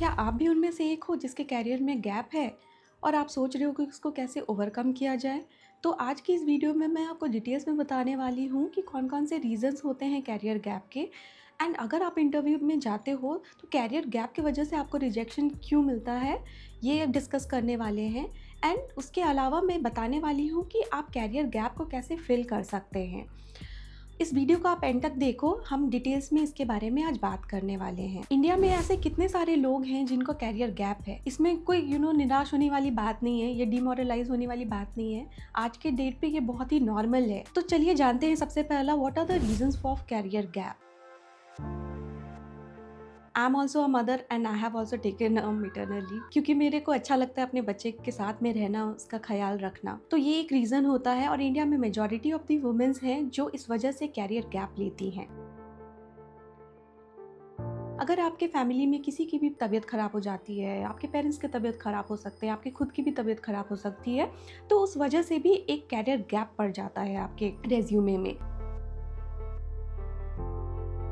क्या आप भी उनमें से एक हो जिसके करियर में गैप है और आप सोच रहे हो कि उसको कैसे ओवरकम किया जाए? तो आज की इस वीडियो में मैं आपको डिटेल्स में बताने वाली हूँ कि कौन-कौन से रीज़न्स होते हैं करियर गैप के। एंड अगर आप इंटरव्यू में जाते हो तो करियर गैप की वजह से आपको रिजेक्शन क्यों मिलता है, ये डिस्कस करने वाले हैं। एंड उसके अलावा मैं बताने वाली हूँ कि आप करियर गैप को कैसे फिल कर सकते हैं। इस वीडियो को आप एंड तक देखो, हम डिटेल्स में इसके बारे में आज बात करने वाले हैं। इंडिया में ऐसे कितने सारे लोग हैं जिनको कैरियर गैप है। इसमें कोई निराश होने वाली बात नहीं है, ये डिमोरलाइज होने वाली बात नहीं है। आज के डेट पे ये बहुत ही नॉर्मल है। तो चलिए जानते हैं सबसे पहला, what are the reasons for career gap. I am also a mother and I have also taken maternal leave, क्योंकि मेरे को अच्छा लगता है अपने बच्चे के साथ में रहना, उसका ख्याल रखना। तो ये एक रीज़न होता है और इंडिया में मेजॉरिटी ऑफ दी वुमेन्स हैं जो इस वजह से कैरियर गैप लेती हैं। अगर आपके फैमिली में किसी की भी तबीयत ख़राब हो जाती है, आपके पेरेंट्स की तबीयत ख़राब हो सकते हैं, आपकी खुद की भी तबीयत ख़राब हो सकती है, तो उस वजह से भी एक कैरियर गैप पड़ जाता है आपके रेज्यूमे में।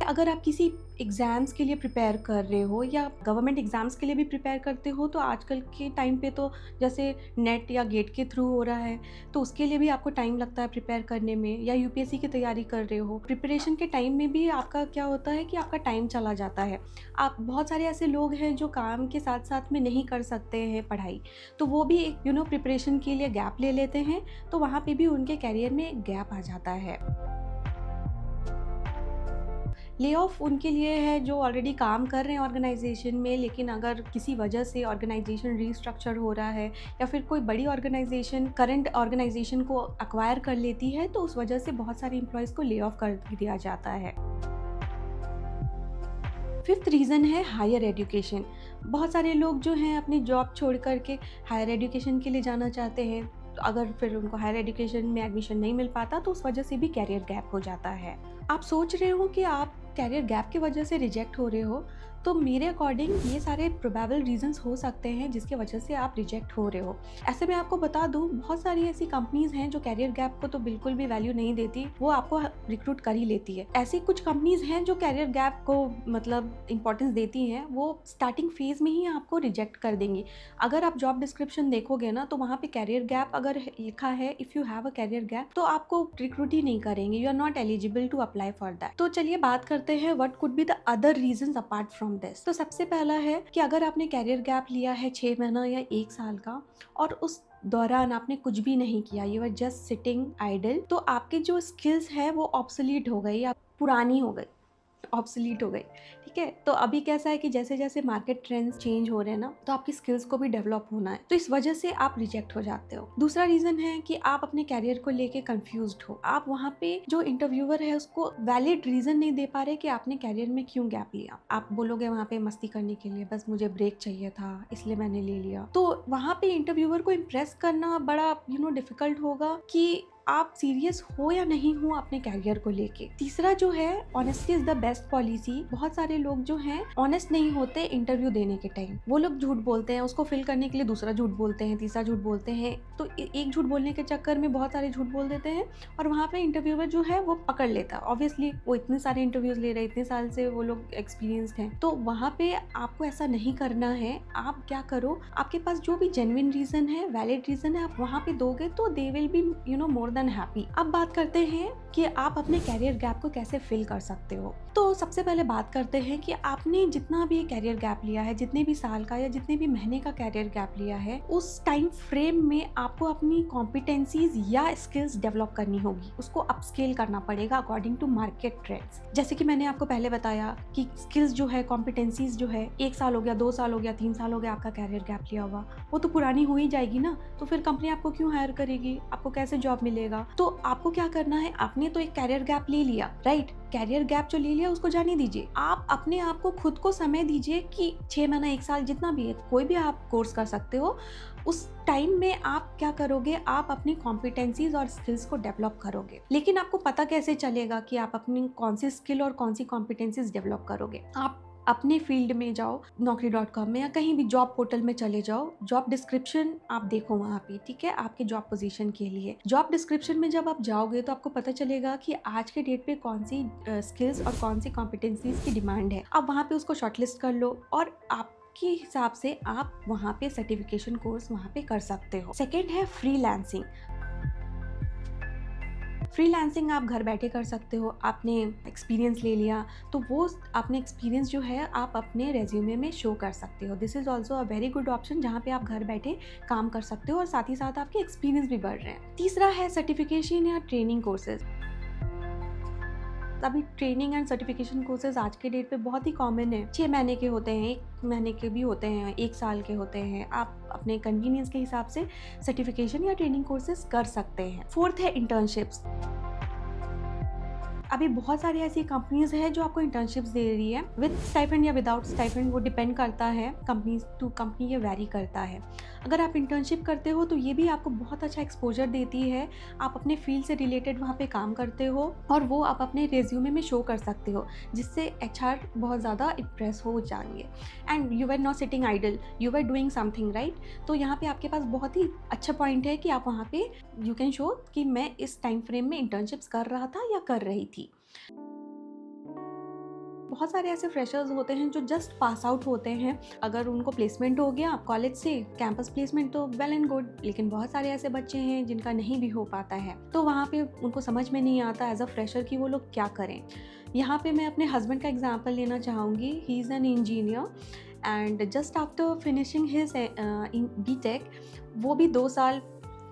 अगर आप किसी एग्ज़ाम्स के लिए प्रिपेयर कर रहे हो या गवर्नमेंट एग्ज़ाम्स के लिए भी प्रिपेयर करते हो, तो आजकल के टाइम पे तो जैसे नेट या गेट के थ्रू हो रहा है, तो उसके लिए भी आपको टाइम लगता है प्रिपेयर करने में। या यूपीएससी की तैयारी कर रहे हो, प्रिपरेशन के टाइम में भी आपका क्या होता है कि आपका टाइम चला जाता है। आप बहुत सारे ऐसे लोग हैं जो काम के साथ साथ में नहीं कर सकते हैं पढ़ाई, तो वो भी एक प्रिपरेशन के लिए गैप ले लेते हैं, तो वहाँ पे भी उनके करियर में एक गैप आ जाता है। ले ऑफ उनके लिए है जो ऑलरेडी काम कर रहे हैं ऑर्गेनाइजेशन में, लेकिन अगर किसी वजह से ऑर्गेनाइजेशन रीस्ट्रक्चर हो रहा है या फिर कोई बड़ी ऑर्गेनाइजेशन करंट ऑर्गेनाइजेशन को एक्वायर कर लेती है, तो उस वजह से बहुत सारे एम्प्लॉयज़ को ले ऑफ कर दिया जाता है। फिफ्थ रीज़न है हायर एजुकेशन। बहुत सारे लोग जो हैं अपनी जॉब छोड़ कर के हायर एजुकेशन के लिए जाना चाहते हैं, तो अगर फिर उनको हायर एजुकेशन में एडमिशन नहीं मिल पाता, तो उस वजह से भी कैरियर गैप हो जाता है। आप सोच रहे हो कि आप कैरियर गैप की वजह से रिजेक्ट हो रहे हो, तो मेरे अकॉर्डिंग ये सारे प्रोबेबल रीजंस हो सकते हैं जिसकी वजह से आप रिजेक्ट हो रहे हो। ऐसे मैं आपको बता दूं, बहुत सारी ऐसी कंपनीज हैं जो कैरियर गैप को तो बिल्कुल भी वैल्यू नहीं देती, वो आपको रिक्रूट कर ही लेती है। ऐसी कुछ कंपनीज हैं जो कैरियर गैप को मतलब इंपॉर्टेंस देती हैं, वो स्टार्टिंग फेज में ही आपको रिजेक्ट कर देंगी। अगर आप जॉब डिस्क्रिप्शन देखोगे ना, तो वहाँ पे कैरियर गैप अगर लिखा है, if you have a career gap, तो आपको रिक्रूट ही नहीं करेंगे, you are not eligible to apply for that. तो चलिए बात करते हैं what could be the other reasons apart from this. तो सबसे पहला है कि अगर आपने कैरियर गैप लिया है 6 महीना या 1 साल का, और उस दौरान आपने कुछ भी नहीं किया, you are just sitting idle, तो आपकी जो स्किल्स है वो ऑब्सोलीट हो गई या पुरानी हो गई, ऑब्सोलीट हो गई। ठीक है, तो अभी कैसा है कि जैसे जैसे मार्केट ट्रेंड्स चेंज हो रहे हैं ना, तो आपकी स्किल्स को भी डेवलप होना है, तो इस वजह से आप रिजेक्ट हो जाते हो। दूसरा रीजन है कि आप अपने कैरियर को लेके कंफ्यूज्ड हो। आप वहाँ पे जो इंटरव्यूअर है उसको वैलिड रीजन नहीं दे पा रहे कि आपने कैरियर में क्यों गैप लिया। आप बोलोगे वहाँ पे मस्ती करने के लिए, बस मुझे ब्रेक चाहिए था इसलिए मैंने ले लिया, तो वहाँ पे इंटरव्यूअर को इम्प्रेस करना बड़ा डिफिकल्ट होगा कि आप सीरियस हो या नहीं हो अपने कैरियर को लेके। तीसरा जो है, honesty is the best policy. बहुत सारे लोग जो हैं ऑनेस्ट नहीं होते इंटरव्यू देने के टाइम, वो लोग झूठ बोलते हैं, उसको फिल करने के लिए दूसरा झूठ बोलते हैं, तीसरा झूठ बोलते हैं, तो एक झूठ बोलने के चक्कर में बहुत सारे झूठ बोल देते हैं और वहाँ पे इंटरव्यूअर जो है वो पकड़ लेता है। ऑब्वियसली वो इतने सारे इंटरव्यूज ले रहे हैं, इतने साल से वो लोग एक्सपीरियंस्ड हैं, तो वहाँ पे आपको ऐसा नहीं करना है। आप क्या करो, आपके पास जो भी जेन्युइन रीजन है, वैलिड रीजन है, आप वहाँ पे दोगे तो they will be more than happy. अब बात करते हैं कि आप अपने कैरियर गैप को कैसे फिल कर सकते हो। तो सबसे पहले बात करते हैं कि आपने जितना भी कैरियर गैप लिया है, जितने भी साल का या जितने भी महीने का कैरियर गैप लिया है, उस टाइम फ्रेम में आपको अपनी कॉम्पिटेंसीज या स्किल्स डेवलप करनी होगी, उसको अपस्केल करना पड़ेगा अकॉर्डिंग टू मार्केट ट्रेंड्स। जैसे कि मैंने आपको पहले बताया कि स्किल्स जो है, कॉम्पिटेंसीज जो है, 1 साल हो गया, 2 साल हो गया, 3 साल हो गया आपका कैरियर गैप लिया हुआ, वो तो पुरानी हो ही जाएगी ना, तो फिर कंपनी आपको क्यों हायर करेगी, आपको कैसे जॉब मिलेगा। तो आपको क्या करना है, आपने तो एक कैरियर गैप ले लिया, राइट, कैरियर गैप जो ले लिया उसको जाने दीजिए। आप अपने आप को, खुद को समय दीजिए कि 6 महीना 1 साल जितना भी है, कोई भी आप कोर्स कर सकते हो। उस टाइम में आप क्या करोगे, आप अपनी कॉम्पिटेंसीज और स्किल्स को डेवलप करोगे। लेकिन आपको पता कैसे चलेगा कि आप अपनी कौन सी स्किल और कौन सी कॉम्पिटेंसीज डेवलप करोगे। आप अपने फील्ड में जाओ, naukri.com में या कहीं भी जॉब पोर्टल में चले जाओ, जॉब डिस्क्रिप्शन आप देखो वहाँ पे, ठीक है, आपके जॉब पोजीशन के लिए। जॉब डिस्क्रिप्शन में जब आप जाओगे तो आपको पता चलेगा कि आज के डेट पे कौन सी स्किल्स और कौन सी कॉम्पिटेंसीज की डिमांड है। आप वहाँ पे उसको शॉर्टलिस्ट कर लो और आप आपके हिसाब से आप वहाँ पे सर्टिफिकेशन कोर्स वहाँ पे कर सकते हो। सेकेंड है फ्रीलांसिंग। फ्रीलांसिंग आप घर बैठे कर सकते हो। आपने एक्सपीरियंस ले लिया तो वो अपने एक्सपीरियंस जो है आप अपने रेज्यूमे में शो कर सकते हो। This is also a very good option जहाँ पे आप घर बैठे काम कर सकते हो और साथ ही साथ आपके एक्सपीरियंस भी बढ़ रहे हैं। तीसरा है सर्टिफिकेशन या ट्रेनिंग कोर्सेज। अभी ट्रेनिंग एंड सर्टिफिकेशन कोर्सेज आज के डेट पे बहुत ही कॉमन है। 6 महीने के होते हैं, 1 महीने के भी होते हैं, 1 साल के होते हैं। आप अपने कन्वीनियंस के हिसाब से सर्टिफिकेशन या ट्रेनिंग कोर्सेज कर सकते हैं। फोर्थ है इंटर्नशिप्स। अभी बहुत सारी ऐसी कंपनीज हैं जो आपको इंटर्नशिप्स दे रही है विद स्टाइपेंड या विदाउट स्टाइपेंड, वो डिपेंड करता है कंपनी टू कंपनी, ये वैरी करता है। अगर आप इंटर्नशिप करते हो तो ये भी आपको बहुत अच्छा एक्सपोजर देती है। आप अपने फील्ड से रिलेटेड वहाँ पे काम करते हो और वो आप अपने रेज्यूमे में शो कर सकते हो, जिससे एचआर बहुत ज़्यादा इम्प्रेस हो जाएंगे। And you are not sitting idle, you are doing something right. तो यहाँ पे आपके पास बहुत ही अच्छा पॉइंट है कि आप वहाँ पे यू कैन शो कि मैं इस टाइम फ्रेम में इंटर्नशिप्स कर रहा था या कर रही थी। बहुत सारे ऐसे फ्रेशर्स होते हैं जो जस्ट पास आउट होते हैं। अगर उनको प्लेसमेंट हो गया कॉलेज से, कैंपस प्लेसमेंट, तो वेल एंड गुड। लेकिन बहुत सारे ऐसे बच्चे हैं जिनका नहीं भी हो पाता है, तो वहाँ पे उनको समझ में नहीं आता एज अ फ्रेशर कि वो लोग क्या करें। यहाँ पे मैं अपने हस्बैंड का एग्जाम्पल लेना चाहूँगी। He is an engineer and just after finishing his BTech वो भी 2 साल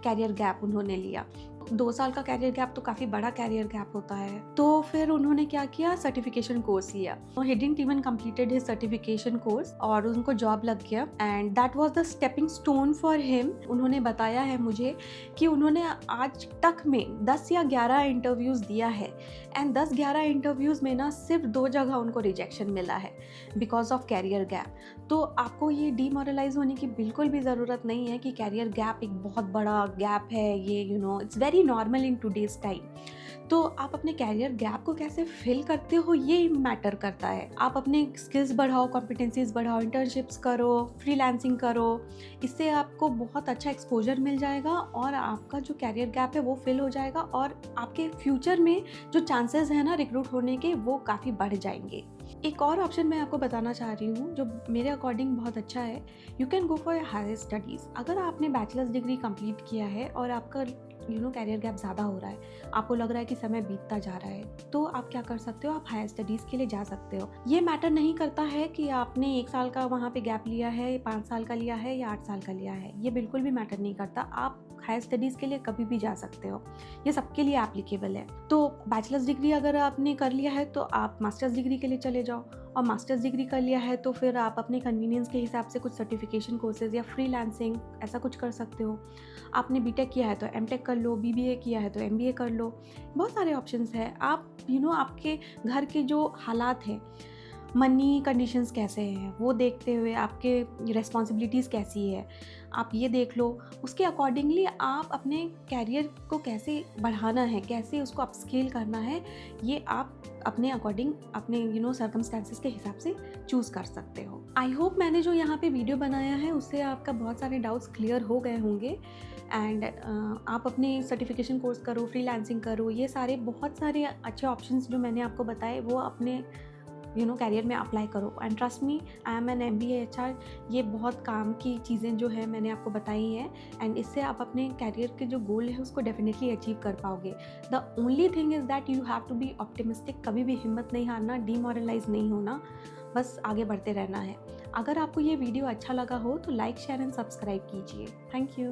कैरियर गैप उन्होंने लिया। 2 साल का कैरियर गैप तो काफ़ी बड़ा कैरियर गैप होता है। तो फिर उन्होंने क्या किया, सर्टिफिकेशन कोर्स लिया। He didn't even completed his certification course और उनको जॉब लग गया and that was the stepping stone for him. उन्होंने बताया है मुझे कि उन्होंने आज तक में 10 या 11 इंटरव्यूज़ दिया है एंड 10-11 इंटरव्यूज़ में ना सिर्फ 2 जगह उनको रिजेक्शन मिला है बिकॉज ऑफ कैरियर गैप। तो आपको ये डीमोरलाइज होने की बिल्कुल भी ज़रूरत नहीं है कि कैरियर गैप एक बहुत बड़ा गैप है, ये it's very normal in today's time. तो आप अपने कैरियर गैप को कैसे फिल करते हो ये मैटर करता है। आप अपने स्किल्स बढ़ाओ, कॉम्पिटेंसीज बढ़ाओ, इंटर्नशिप्स करो, फ्रीलांसिंग करो। इससे आपको बहुत अच्छा एक्सपोजर मिल जाएगा और आपका जो कैरियर गैप है वो फिल हो जाएगा और आपके फ्यूचर में जो चांसेस हैं ना रिक्रूट होने के, वो काफ़ी बढ़ जाएंगे। एक और ऑप्शन मैं आपको बताना चाह रही हूँ जो मेरे अकॉर्डिंग बहुत अच्छा है। You can go for higher studies. अगर आपने बैचलर्स डिग्री कंप्लीट किया है और आपका कैरियर गैप ज़्यादा हो रहा है, आपको लग रहा है कि समय बीतता जा रहा है, तो आप क्या कर सकते हो, आप हायर स्टडीज़ के लिए जा सकते हो। ये मैटर नहीं करता है कि आपने 1 साल का वहाँ पे गैप लिया है, 5 साल का लिया है या 8 साल का लिया है, ये बिल्कुल भी मैटर नहीं करता। आप हायर स्टडीज़ के लिए कभी भी जा सकते हो, ये सबके लिए एप्लीकेबल है। तो बैचलर्स डिग्री अगर आपने कर लिया है तो आप मास्टर्स डिग्री के लिए चले जाओ, और मास्टर्स डिग्री कर लिया है तो फिर आप अपने कन्वीनियंस के हिसाब से कुछ सर्टिफिकेशन कोर्सेज या फ्रीलांसिंग ऐसा कुछ कर सकते हो। आपने बीटेक किया है तो एमटेक कर लो, बीबीए किया है तो एमबीए कर लो। बहुत सारे ऑप्शंस हैं। आप आपके घर के जो हालात हैं, मनी कंडीशंस कैसे हैं, वो देखते हुए आपके रिस्पॉन्सिबिलिटीज़ कैसी है, आप ये देख लो। उसके अकॉर्डिंगली आप अपने कैरियर को कैसे बढ़ाना है, कैसे उसको अपस्केल करना है, ये आप अपने अकॉर्डिंग अपने सर्कमस्टेंसेस के हिसाब से चूज़ कर सकते हो। आई होप मैंने जो यहाँ पे वीडियो बनाया है उससे आपका बहुत सारे डाउट्स क्लियर हो गए होंगे। एंड आप अपने सर्टिफिकेशन कोर्स करो, फ्रीलांसिंग करो, ये सारे बहुत सारे अच्छे ऑप्शंस जो मैंने आपको बताए वो अपने कैरियर में अप्लाई करो। And trust me, I am an MBA HR। ये बहुत काम की चीज़ें जो है मैंने आपको बताई हैं एंड इससे आप अपने कैरियर के जो गोल है उसको डेफिनेटली अचीव कर पाओगे। The only thing is that you have to be optimistic. कभी भी हिम्मत नहीं हारना, डीमोरलाइज नहीं होना, बस आगे बढ़ते रहना है। अगर आपको ये वीडियो अच्छा लगा हो तो लाइक, शेयर एंड सब्सक्राइब कीजिए। Thank you.